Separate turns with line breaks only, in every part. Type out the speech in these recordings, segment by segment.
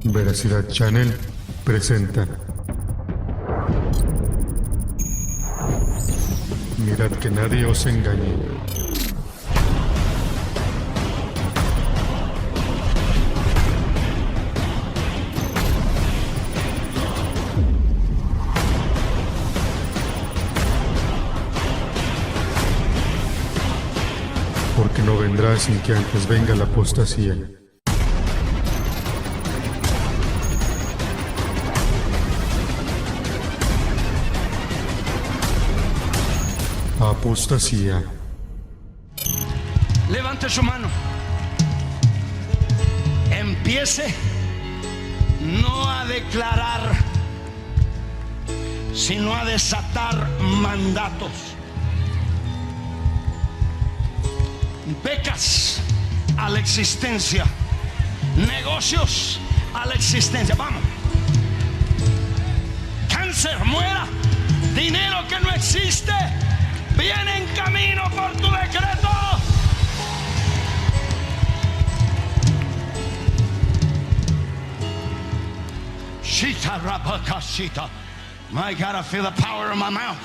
Veracidad Channel presenta. Mirad que nadie os engañe. Porque no vendrá sin que antes venga la apostasía. Apostasía.
Levante su mano. Empiece no a declarar, sino a desatar mandatos. Becas a la existencia, negocios a la existencia. Vamos. Cáncer, muera. Dinero que no existe viene en camino por tu decreto. Shita rapakashita. My God, I feel the power in my mouth.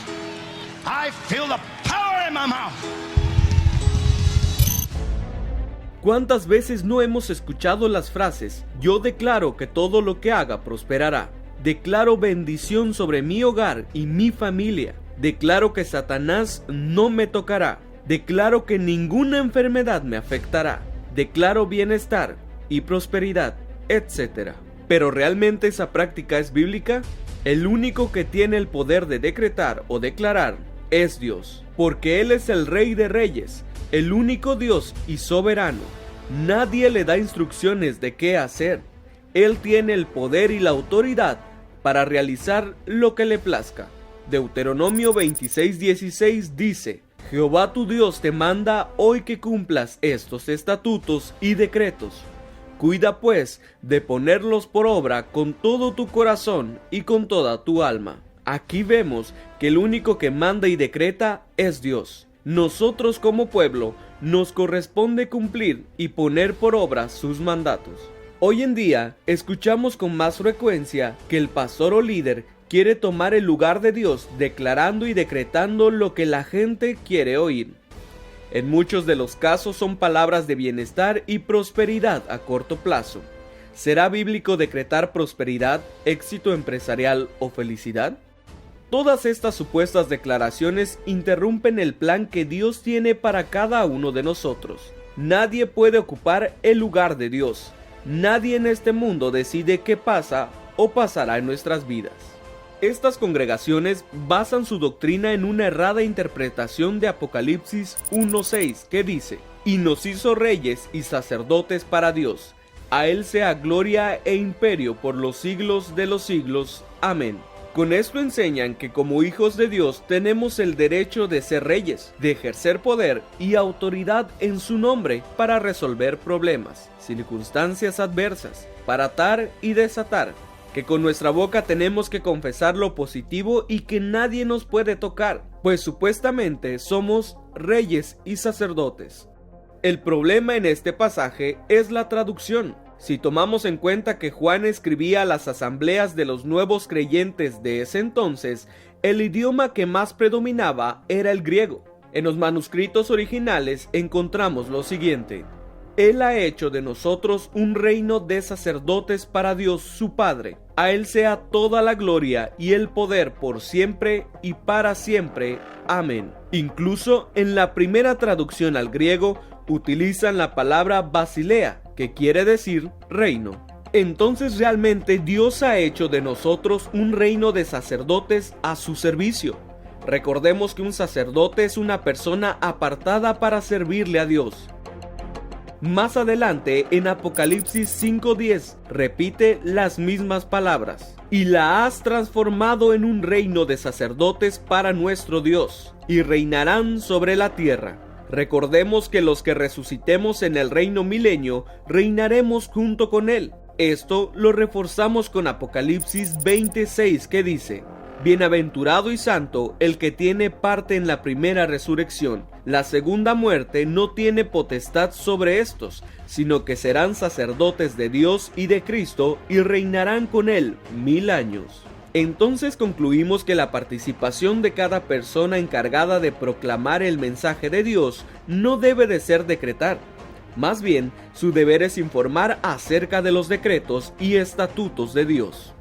I feel the power in my mouth.
¿Cuántas veces no hemos escuchado las frases: yo declaro que todo lo que haga prosperará? Declaro bendición sobre mi hogar y mi familia. Declaro que Satanás no me tocará. Declaro que ninguna enfermedad me afectará. Declaro bienestar y prosperidad, etc. ¿Pero realmente esa práctica es bíblica? El único que tiene el poder de decretar o declarar es Dios, porque Él es el Rey de Reyes, el único Dios y soberano. Nadie le da instrucciones de qué hacer. Él tiene el poder y la autoridad para realizar lo que le plazca. Deuteronomio 26:16 dice: Jehová tu Dios te manda hoy que cumplas estos estatutos y decretos. Cuida pues de ponerlos por obra con todo tu corazón y con toda tu alma. Aquí vemos que el único que manda y decreta es Dios. Nosotros como pueblo nos corresponde cumplir y poner por obra sus mandatos. Hoy en día escuchamos con más frecuencia que el pastor o líder quiere tomar el lugar de Dios declarando y decretando lo que la gente quiere oír. En muchos de los casos son palabras de bienestar y prosperidad a corto plazo. ¿Será bíblico decretar prosperidad, éxito empresarial o felicidad? Todas estas supuestas declaraciones interrumpen el plan que Dios tiene para cada uno de nosotros. Nadie puede ocupar el lugar de Dios. Nadie en este mundo decide qué pasa o pasará en nuestras vidas. Estas congregaciones basan su doctrina en una errada interpretación de Apocalipsis 1:6 que dice: y nos hizo reyes y sacerdotes para Dios. A Él sea gloria e imperio por los siglos de los siglos. Amén. Con esto enseñan que como hijos de Dios tenemos el derecho de ser reyes, de ejercer poder y autoridad en su nombre para resolver problemas, circunstancias adversas, para atar y desatar, que con nuestra boca tenemos que confesar lo positivo y que nadie nos puede tocar, pues supuestamente somos reyes y sacerdotes. El problema en este pasaje es la traducción. Si tomamos en cuenta que Juan escribía a las asambleas de los nuevos creyentes de ese entonces, el idioma que más predominaba era el griego. En los manuscritos originales encontramos lo siguiente: Él ha hecho de nosotros un reino de sacerdotes para Dios su Padre. A Él sea toda la gloria y el poder por siempre y para siempre. Amén. Incluso en la primera traducción al griego utilizan la palabra basilea, que quiere decir reino. Entonces realmente Dios ha hecho de nosotros un reino de sacerdotes a su servicio. Recordemos que un sacerdote es una persona apartada para servirle a Dios. Más adelante, en Apocalipsis 5:10, repite las mismas palabras: y la has transformado en un reino de sacerdotes para nuestro Dios, y reinarán sobre la tierra. Recordemos que los que resucitemos en el reino milenio, reinaremos junto con Él. Esto lo reforzamos con Apocalipsis 20:6 que dice: Bienaventurado y santo el que tiene parte en la primera resurrección. La segunda muerte no tiene potestad sobre estos, sino que serán sacerdotes de Dios y de Cristo y reinarán con él 1000 años. Entonces concluimos que la participación de cada persona encargada de proclamar el mensaje de Dios no debe de ser decretar. Más bien, su deber es informar acerca de los decretos y estatutos de Dios.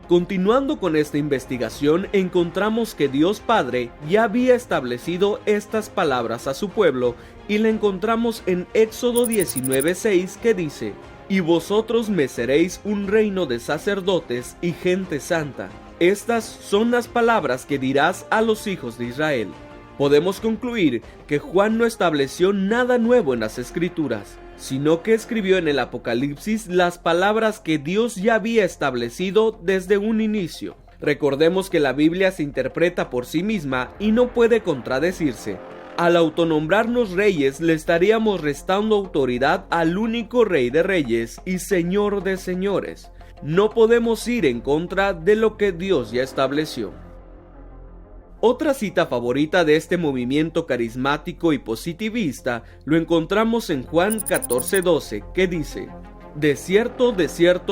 Continuando con esta investigación, encontramos que Dios Padre ya había establecido estas palabras a su pueblo y la encontramos en Éxodo 19:6, que dice: «Y vosotros me seréis un reino de sacerdotes y gente santa». Estas son las palabras que dirás a los hijos de Israel. Podemos concluir que Juan no estableció nada nuevo en las Escrituras, sino que escribió en el Apocalipsis las palabras que Dios ya había establecido desde un inicio. Recordemos que la Biblia se interpreta por sí misma y no puede contradecirse. Al autonombrarnos reyes, le estaríamos restando autoridad al único Rey de Reyes y Señor de Señores. No podemos ir en contra de lo que Dios ya estableció. Otra cita favorita de este movimiento carismático y positivista lo encontramos en Juan 14:12, que dice: «De cierto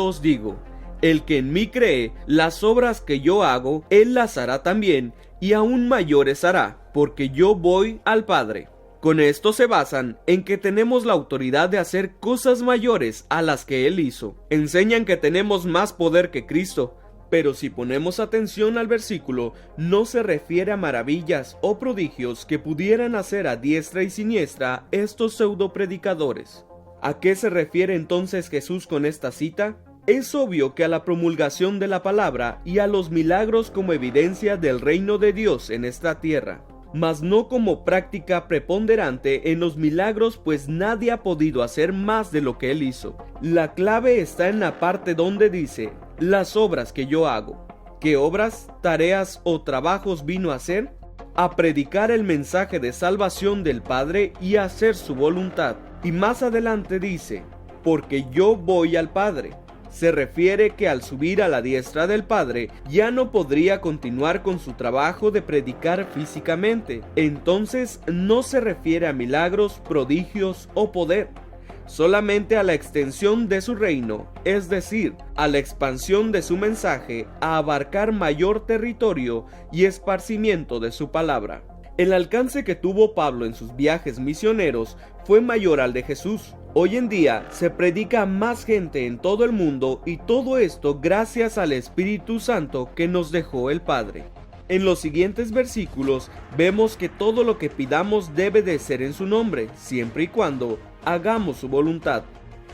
os digo, el que en mí cree, las obras que yo hago, él las hará también, y aún mayores hará, porque yo voy al Padre». Con esto se basan en que tenemos la autoridad de hacer cosas mayores a las que él hizo. Enseñan que tenemos más poder que Cristo. Pero si ponemos atención al versículo, no se refiere a maravillas o prodigios que pudieran hacer a diestra y siniestra estos pseudopredicadores. ¿A qué se refiere entonces Jesús con esta cita? Es obvio que a la promulgación de la palabra y a los milagros como evidencia del reino de Dios en esta tierra, mas no como práctica preponderante en los milagros, pues nadie ha podido hacer más de lo que él hizo. La clave está en la parte donde dice: «las obras que yo hago». ¿Qué obras, tareas o trabajos vino a hacer? A predicar el mensaje de salvación del Padre y a hacer su voluntad. Y más adelante dice: «porque yo voy al Padre». Se refiere que al subir a la diestra del Padre ya no podría continuar con su trabajo de predicar físicamente. Entonces no se refiere a milagros, prodigios o poder, solamente a la extensión de su reino, es decir, a la expansión de su mensaje a abarcar mayor territorio y esparcimiento de su palabra. El alcance que tuvo Pablo en sus viajes misioneros fue mayor al de Jesús. Hoy en día se predica a más gente en todo el mundo, y todo esto gracias al Espíritu Santo que nos dejó el Padre. En los siguientes versículos vemos que todo lo que pidamos debe de ser en su nombre, siempre y cuando hagamos su voluntad.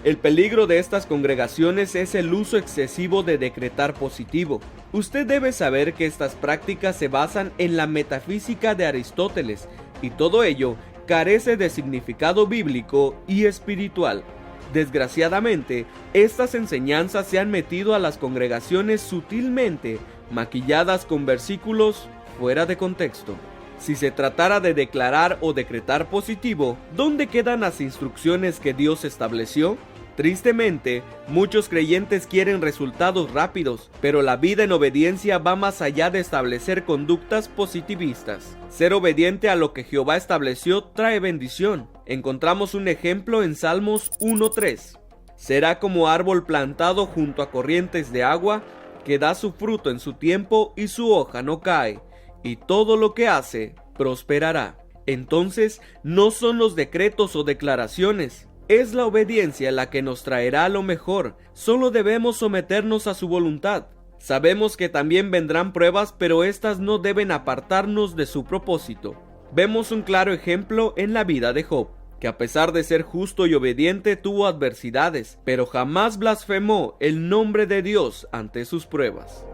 El peligro de estas congregaciones es el uso excesivo de decretar positivo. Usted debe saber que estas prácticas se basan en la metafísica de Aristóteles, y todo ello carece de significado bíblico y espiritual. Desgraciadamente, estas enseñanzas se han metido a las congregaciones sutilmente, maquilladas con versículos fuera de contexto. Si se tratara de declarar o decretar positivo, ¿dónde quedan las instrucciones que Dios estableció? Tristemente, muchos creyentes quieren resultados rápidos, pero la vida en obediencia va más allá de establecer conductas positivistas. Ser obediente a lo que Jehová estableció trae bendición. Encontramos un ejemplo en Salmos 1:3. Será como árbol plantado junto a corrientes de agua, que da su fruto en su tiempo y su hoja no cae, y todo lo que hace prosperará. Entonces, no son los decretos o declaraciones, es la obediencia la que nos traerá lo mejor. Solo debemos someternos a su voluntad. Sabemos que también vendrán pruebas, pero estas no deben apartarnos de su propósito. Vemos un claro ejemplo en la vida de Job, que a pesar de ser justo y obediente tuvo adversidades, pero jamás blasfemó el nombre de Dios ante sus pruebas.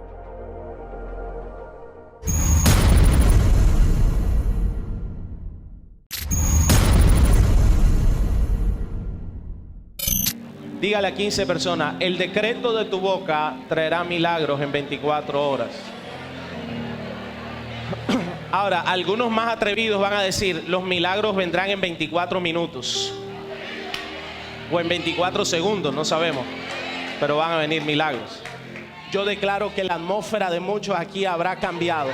Dígale a 15 personas: el decreto de tu boca traerá milagros en 24 horas. Ahora, algunos más atrevidos van a decir: los milagros vendrán en 24 minutos o en 24 segundos, no sabemos, pero van a venir milagros. Yo declaro que la atmósfera de muchos aquí habrá cambiado.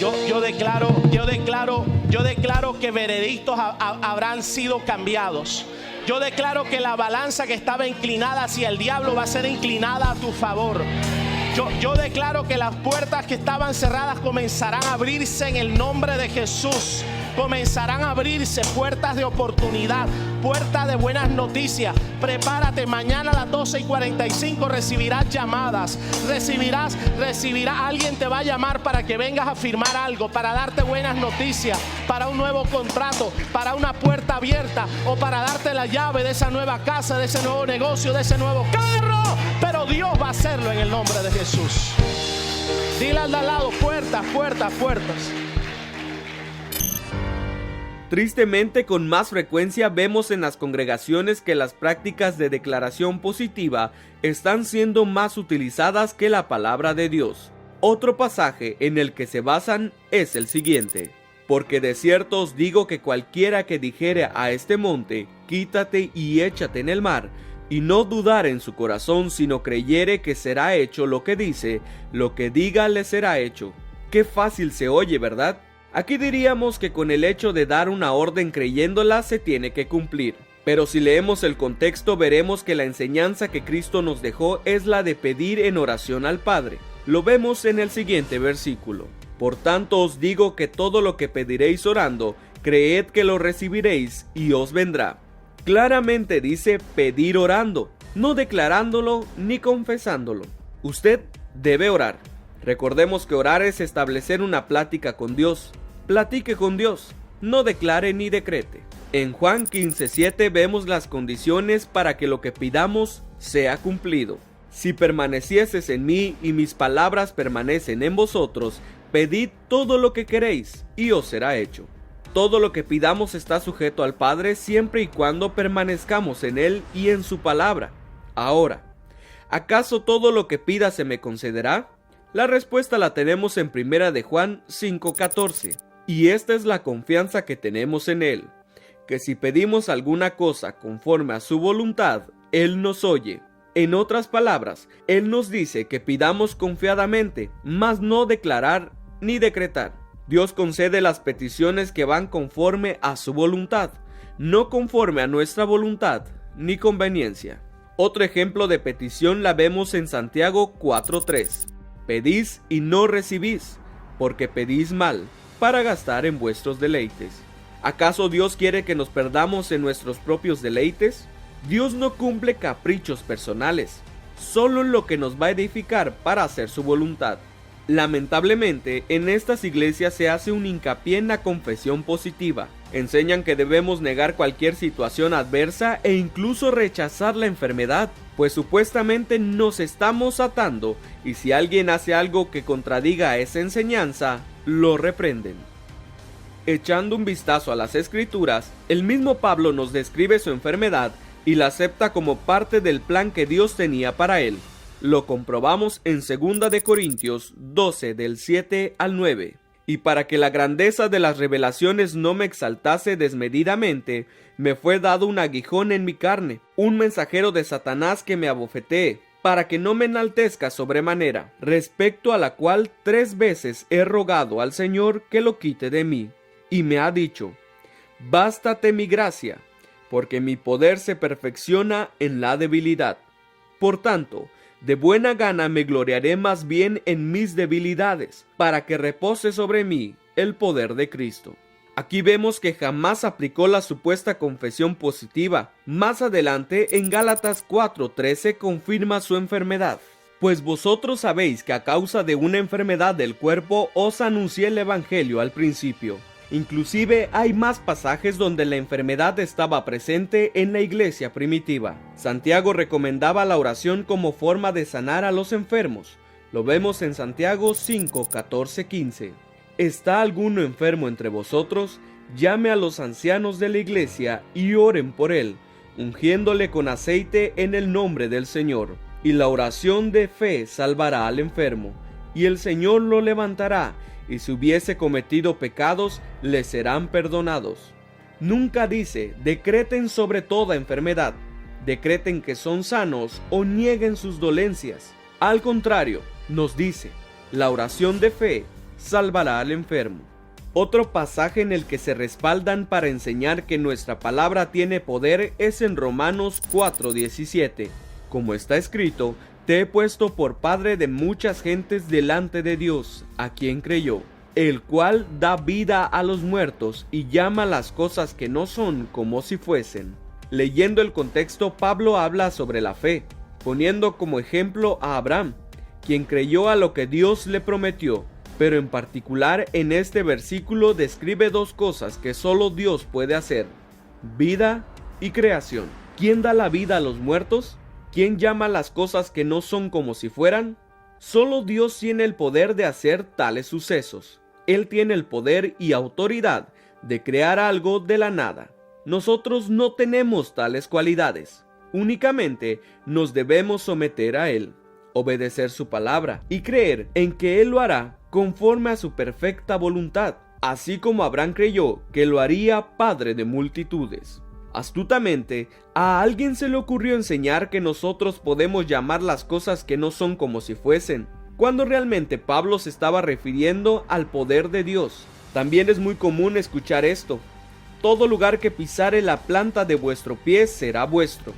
Yo declaro que veredictos habrán sido cambiados. Yo declaro que la balanza que estaba inclinada hacia el diablo va a ser inclinada a tu favor. Yo declaro que las puertas que estaban cerradas comenzarán a abrirse en el nombre de Jesús. Comenzarán a abrirse puertas de oportunidad, puertas de buenas noticias. Prepárate, mañana a las 12:45 recibirás llamadas. Recibirás, alguien te va a llamar para que vengas a firmar algo, para darte buenas noticias, para un nuevo contrato, para una puerta abierta o para darte la llave de esa nueva casa, de ese nuevo negocio, de ese nuevo carro. Pero Dios va a hacerlo en el nombre de Jesús. Dile al de al lado, puertas, puertas, puertas.
Tristemente, con más frecuencia vemos en las congregaciones que las prácticas de declaración positiva están siendo más utilizadas que la palabra de Dios. Otro pasaje en el que se basan es el siguiente: porque de cierto os digo que cualquiera que dijere a este monte, quítate y échate en el mar, y no dudar en su corazón, sino creyere que será hecho lo que dice, lo que diga le será hecho. Qué fácil se oye, ¿verdad? Aquí diríamos que con el hecho de dar una orden creyéndola se tiene que cumplir. Pero si leemos el contexto veremos que la enseñanza que Cristo nos dejó es la de pedir en oración al Padre. Lo vemos en el siguiente versículo: por tanto os digo que todo lo que pediréis orando, creed que lo recibiréis y os vendrá. Claramente dice pedir orando, no declarándolo ni confesándolo. Usted debe orar. Recordemos que orar es establecer una plática con Dios. Platique con Dios, no declare ni decrete. En Juan 15:7 vemos las condiciones para que lo que pidamos sea cumplido. Si permanecieses en mí y mis palabras permanecen en vosotros, pedid todo lo que queréis y os será hecho. Todo lo que pidamos está sujeto al Padre siempre y cuando permanezcamos en Él y en su palabra. Ahora, ¿acaso todo lo que pida se me concederá? La respuesta la tenemos en 1 de Juan 5:14. Y esta es la confianza que tenemos en Él, que si pedimos alguna cosa conforme a su voluntad, Él nos oye. En otras palabras, Él nos dice que pidamos confiadamente, mas no declarar ni decretar. Dios concede las peticiones que van conforme a su voluntad, no conforme a nuestra voluntad ni conveniencia. Otro ejemplo de petición la vemos en Santiago 4:3. Pedís y no recibís, porque pedís mal, para gastar en vuestros deleites. ¿Acaso Dios quiere que nos perdamos en nuestros propios deleites? Dios no cumple caprichos personales, solo en lo que nos va a edificar para hacer su voluntad. Lamentablemente, en estas iglesias se hace un hincapié en la confesión positiva. Enseñan que debemos negar cualquier situación adversa e incluso rechazar la enfermedad, pues supuestamente nos estamos atando y si alguien hace algo que contradiga esa enseñanza, lo reprenden. Echando un vistazo a las Escrituras, el mismo Pablo nos describe su enfermedad y la acepta como parte del plan que Dios tenía para él. Lo comprobamos en 2 de Corintios 12 del 7 al 9. Y para que la grandeza de las revelaciones no me exaltase desmedidamente, me fue dado un aguijón en mi carne, un mensajero de Satanás que me abofetee, para que no me enaltezca sobremanera, respecto a la cual 3 veces he rogado al Señor que lo quite de mí. Y me ha dicho: bástate mi gracia, porque mi poder se perfecciona en la debilidad. Por tanto, de buena gana me gloriaré más bien en mis debilidades, para que repose sobre mí el poder de Cristo. Aquí vemos que jamás aplicó la supuesta confesión positiva. Más adelante, en Gálatas 4:13 confirma su enfermedad. Pues vosotros sabéis que a causa de una enfermedad del cuerpo os anuncié el evangelio al principio. Inclusive hay más pasajes donde la enfermedad estaba presente en la iglesia primitiva. Santiago recomendaba la oración como forma de sanar a los enfermos. Lo vemos en Santiago 5:14-15. ¿Está alguno enfermo entre vosotros? Llame a los ancianos de la iglesia y oren por él, ungiéndole con aceite en el nombre del Señor. Y la oración de fe salvará al enfermo, y el Señor lo levantará, y si hubiese cometido pecados, le serán perdonados. Nunca dice, decreten sobre toda enfermedad, decreten que son sanos o nieguen sus dolencias. Al contrario, nos dice, la oración de fe salvará al enfermo. Otro pasaje en el que se respaldan para enseñar que nuestra palabra tiene poder es en Romanos 4:17. Como está escrito, te he puesto por padre de muchas gentes delante de Dios, a quien creyó, el cual da vida a los muertos y llama las cosas que no son como si fuesen. Leyendo el contexto, Pablo habla sobre la fe, poniendo como ejemplo a Abraham, quien creyó a lo que Dios le prometió, pero en particular en este versículo describe dos cosas que solo Dios puede hacer: vida y creación. ¿Quién da la vida a los muertos? ¿Quién llama las cosas que no son como si fueran? Solo Dios tiene el poder de hacer tales sucesos. Él tiene el poder y autoridad de crear algo de la nada. Nosotros no tenemos tales cualidades. Únicamente nos debemos someter a Él, obedecer su palabra y creer en que Él lo hará conforme a su perfecta voluntad, así como Abraham creyó que lo haría padre de multitudes. Astutamente, a alguien se le ocurrió enseñar que nosotros podemos llamar las cosas que no son como si fuesen, cuando realmente Pablo se estaba refiriendo al poder de Dios. También es muy común escuchar esto: todo lugar que pisare la planta de vuestro pie será vuestro.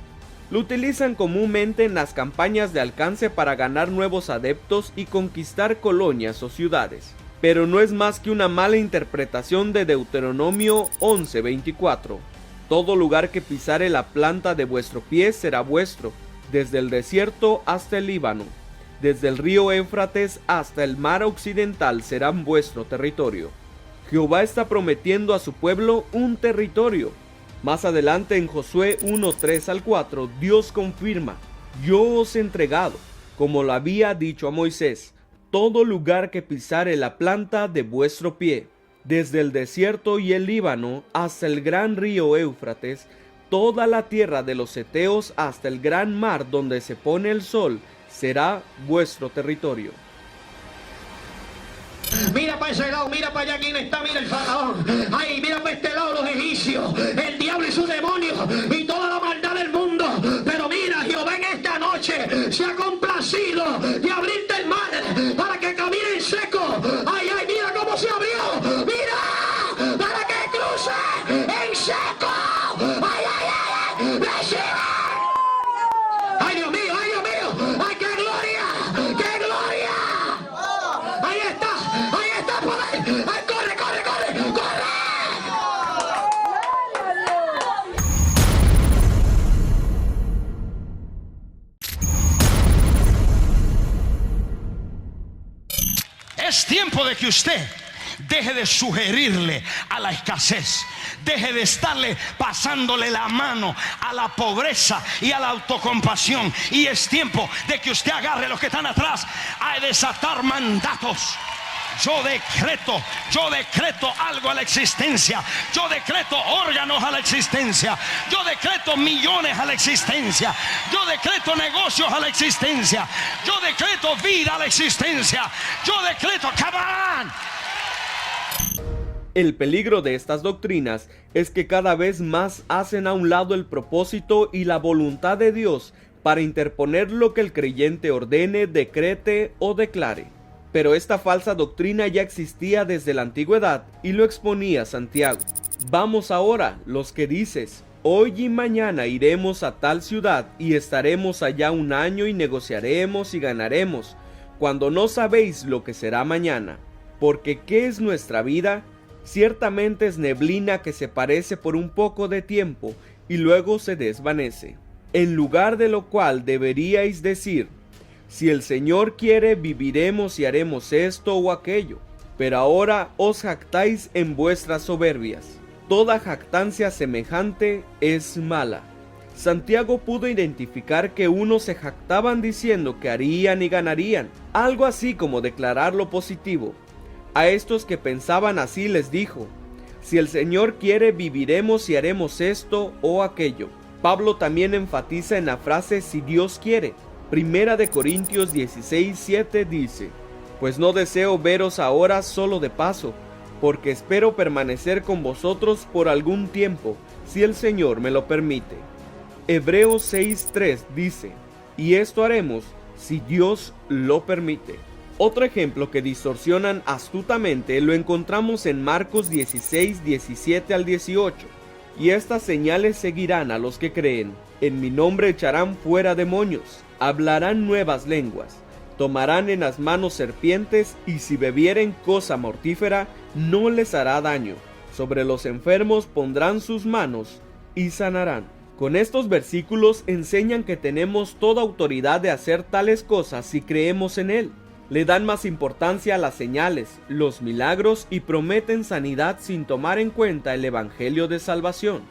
Lo utilizan comúnmente en las campañas de alcance para ganar nuevos adeptos y conquistar colonias o ciudades. Pero no es más que una mala interpretación de Deuteronomio 11:24. Todo lugar que pisare la planta de vuestro pie será vuestro, desde el desierto hasta el Líbano, desde el río Éufrates hasta el mar occidental serán vuestro territorio. Jehová está prometiendo a su pueblo un territorio. Más adelante en Josué 1:3-4, Dios confirma: yo os he entregado, como lo había dicho a Moisés, todo lugar que pisare la planta de vuestro pie, desde el desierto y el Líbano hasta el gran río Éufrates, toda la tierra de los heteos hasta el gran mar donde se pone el sol, será vuestro territorio.
Mira para ese lado, mira para allá, ¿quién está? Mira el faraón. Ay, mira para este lado los egipcios, el diablo y sus demonios y toda la maldad del mundo. Pero mira, Jehová en esta noche se ha complacido de abrirte el mar para que camine en seco. Ay, ay, mira cómo se abrió. Mira, para que cruce en seco. Ay, ay, ay, recibe. Ay, Dios mío, ay, Dios mío. Ay, qué gloria, qué gloria. Ahí está poder. Ay, corre, corre, corre, corre.
Es tiempo de que usted deje de sugerirle a la escasez, deje de estarle pasándole la mano a la pobreza y a la autocompasión. Y es tiempo de que usted agarre los que están atrás a desatar mandatos. Yo decreto algo a la existencia. Yo decreto órganos a la existencia. Yo decreto millones a la existencia. Yo decreto negocios a la existencia. Yo decreto vida a la existencia. Yo decreto, come on.
El peligro de estas doctrinas es que cada vez más hacen a un lado el propósito y la voluntad de Dios para interponer lo que el creyente ordene, decrete o declare. Pero esta falsa doctrina ya existía desde la antigüedad y lo exponía Santiago. Vamos ahora, los que dices, hoy y mañana iremos a tal ciudad y estaremos allá un año y negociaremos y ganaremos, cuando no sabéis lo que será mañana. Porque ¿qué es nuestra vida? Ciertamente es neblina que se parece por un poco de tiempo y luego se desvanece. En lugar de lo cual deberíais decir, si el Señor quiere, viviremos y haremos esto o aquello. Pero ahora os jactáis en vuestras soberbias. Toda jactancia semejante es mala. Santiago pudo identificar que unos se jactaban diciendo que harían y ganarían, algo así como declarar lo positivo. A estos que pensaban así les dijo, si el Señor quiere, viviremos y haremos esto o aquello. Pablo también enfatiza en la frase si Dios quiere. Primera de Corintios 16:7 dice, pues no deseo veros ahora solo de paso, porque espero permanecer con vosotros por algún tiempo, si el Señor me lo permite. Hebreos 6:3 dice, y esto haremos si Dios lo permite. Otro ejemplo que distorsionan astutamente lo encontramos en Marcos 16, 17 al 18. Y estas señales seguirán a los que creen. En mi nombre echarán fuera demonios, hablarán nuevas lenguas, tomarán en las manos serpientes, y si bebieren cosa mortífera, no les hará daño. Sobre los enfermos pondrán sus manos y sanarán. Con estos versículos enseñan que tenemos toda autoridad de hacer tales cosas si creemos en Él. Le dan más importancia a las señales, los milagros y prometen sanidad sin tomar en cuenta el evangelio de salvación.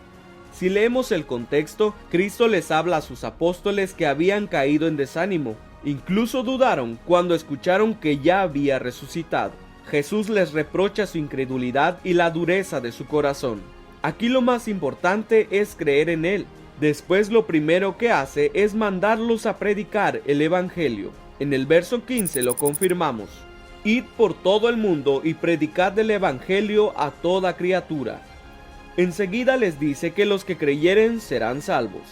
Si leemos el contexto, Cristo les habla a sus apóstoles que habían caído en desánimo. Incluso dudaron cuando escucharon que ya había resucitado. Jesús les reprocha su incredulidad y la dureza de su corazón. Aquí lo más importante es creer en Él. Después lo primero que hace es mandarlos a predicar el evangelio. En el verso 15 lo confirmamos. Id por todo el mundo y predicad el evangelio a toda criatura. Enseguida les dice que los que creyeren serán salvos.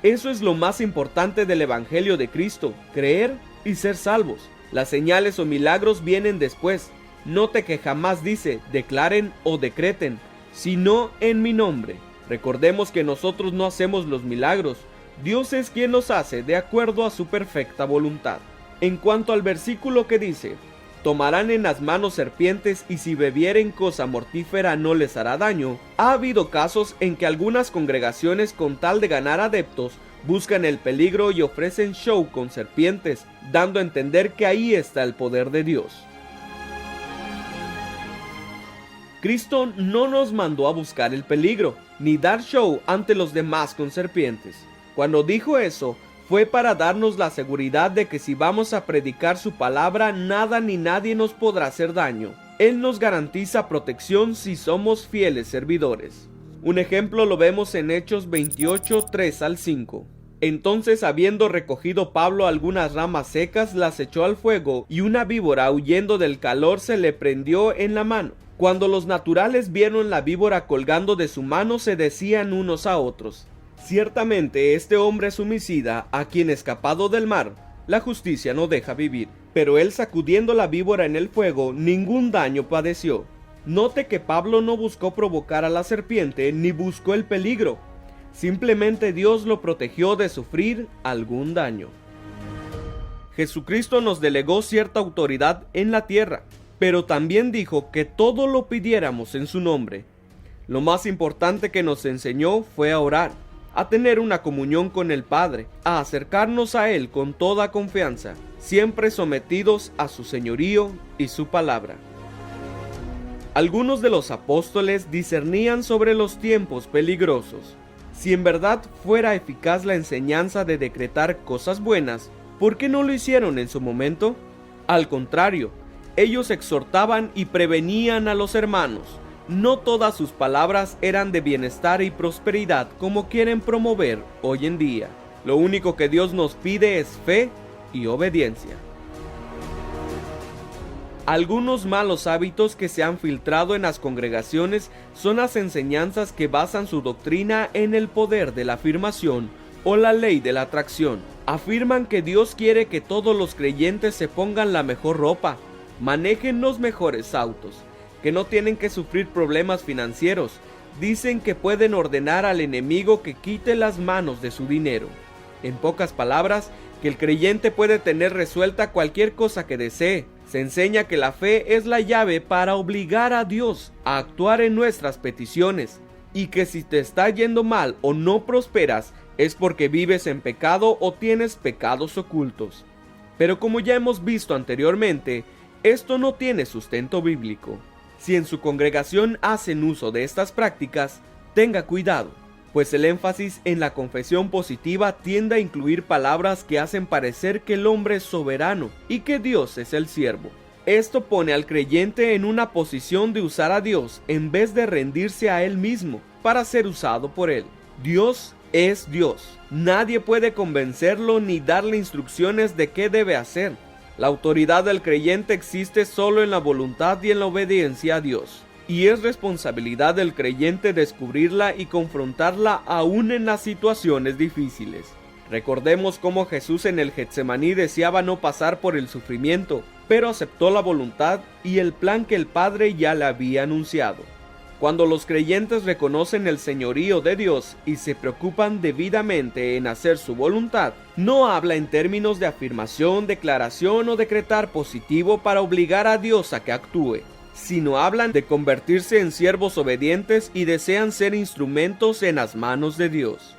Eso es lo más importante del evangelio de Cristo, creer y ser salvos. Las señales o milagros vienen después. Note que jamás dice declaren o decreten, sino en mi nombre. Recordemos que nosotros no hacemos los milagros. Dios es quien los hace de acuerdo a su perfecta voluntad. En cuanto al versículo que dice, tomarán en las manos serpientes y si bebieren cosa mortífera no les hará daño, ha habido casos en que algunas congregaciones con tal de ganar adeptos buscan el peligro y ofrecen show con serpientes, dando a entender que ahí está el poder de Dios. Cristo no nos mandó a buscar el peligro, ni dar show ante los demás con serpientes. Cuando dijo eso, fue para darnos la seguridad de que si vamos a predicar su palabra, nada ni nadie nos podrá hacer daño. Él nos garantiza protección si somos fieles servidores. Un ejemplo lo vemos en Hechos 28, 3 al 5. Entonces, habiendo recogido Pablo algunas ramas secas, las echó al fuego, y una víbora, huyendo del calor, se le prendió en la mano. Cuando los naturales vieron la víbora colgando de su mano, se decían unos a otros: ciertamente este hombre es homicida, a quien escapado del mar, la justicia no deja vivir. Pero él, sacudiendo la víbora en el fuego, ningún daño padeció. Note que Pablo no buscó provocar a la serpiente, ni buscó el peligro. Simplemente Dios lo protegió de sufrir algún daño. Jesucristo nos delegó cierta autoridad en la tierra, pero también dijo que todo lo pidiéramos en su nombre. Lo más importante que nos enseñó fue a orar, a tener una comunión con el Padre, a acercarnos a Él con toda confianza, siempre sometidos a su señorío y su palabra. Algunos de los apóstoles discernían sobre los tiempos peligrosos. Si en verdad fuera eficaz la enseñanza de decretar cosas buenas, ¿por qué no lo hicieron en su momento? Al contrario, ellos exhortaban y prevenían a los hermanos. No todas sus palabras eran de bienestar y prosperidad como quieren promover hoy en día. Lo único que Dios nos pide es fe y obediencia. Algunos malos hábitos que se han filtrado en las congregaciones son las enseñanzas que basan su doctrina en el poder de la afirmación o la ley de la atracción. Afirman que Dios quiere que todos los creyentes se pongan la mejor ropa, manejen los mejores autos, que no tienen que sufrir problemas financieros. Dicen que pueden ordenar al enemigo que quite las manos de su dinero. En pocas palabras, que el creyente puede tener resuelta cualquier cosa que desee. Se enseña que la fe es la llave para obligar a Dios a actuar en nuestras peticiones, y que si te está yendo mal o no prosperas, es porque vives en pecado o tienes pecados ocultos. Pero como ya hemos visto anteriormente, esto no tiene sustento bíblico. Si en su congregación hacen uso de estas prácticas, tenga cuidado, pues el énfasis en la confesión positiva tiende a incluir palabras que hacen parecer que el hombre es soberano y que Dios es el siervo. Esto pone al creyente en una posición de usar a Dios en vez de rendirse a Él mismo para ser usado por Él. Dios es Dios. Nadie puede convencerlo ni darle instrucciones de qué debe hacer. La autoridad del creyente existe solo en la voluntad y en la obediencia a Dios. Y es responsabilidad del creyente descubrirla y confrontarla aún en las situaciones difíciles. Recordemos cómo Jesús en el Getsemaní deseaba no pasar por el sufrimiento, pero aceptó la voluntad y el plan que el Padre ya le había anunciado. Cuando los creyentes reconocen el señorío de Dios y se preocupan debidamente en hacer su voluntad, no habla en términos de afirmación, declaración o decretar positivo para obligar a Dios a que actúe, sino hablan de convertirse en siervos obedientes y desean ser instrumentos en las manos de Dios.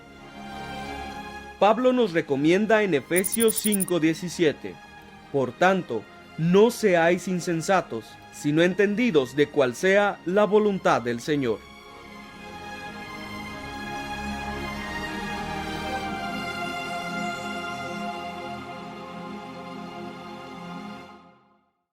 Pablo nos recomienda en Efesios 5:17: Por tanto, no seáis insensatos, sino entendidos de cuál sea la voluntad del Señor.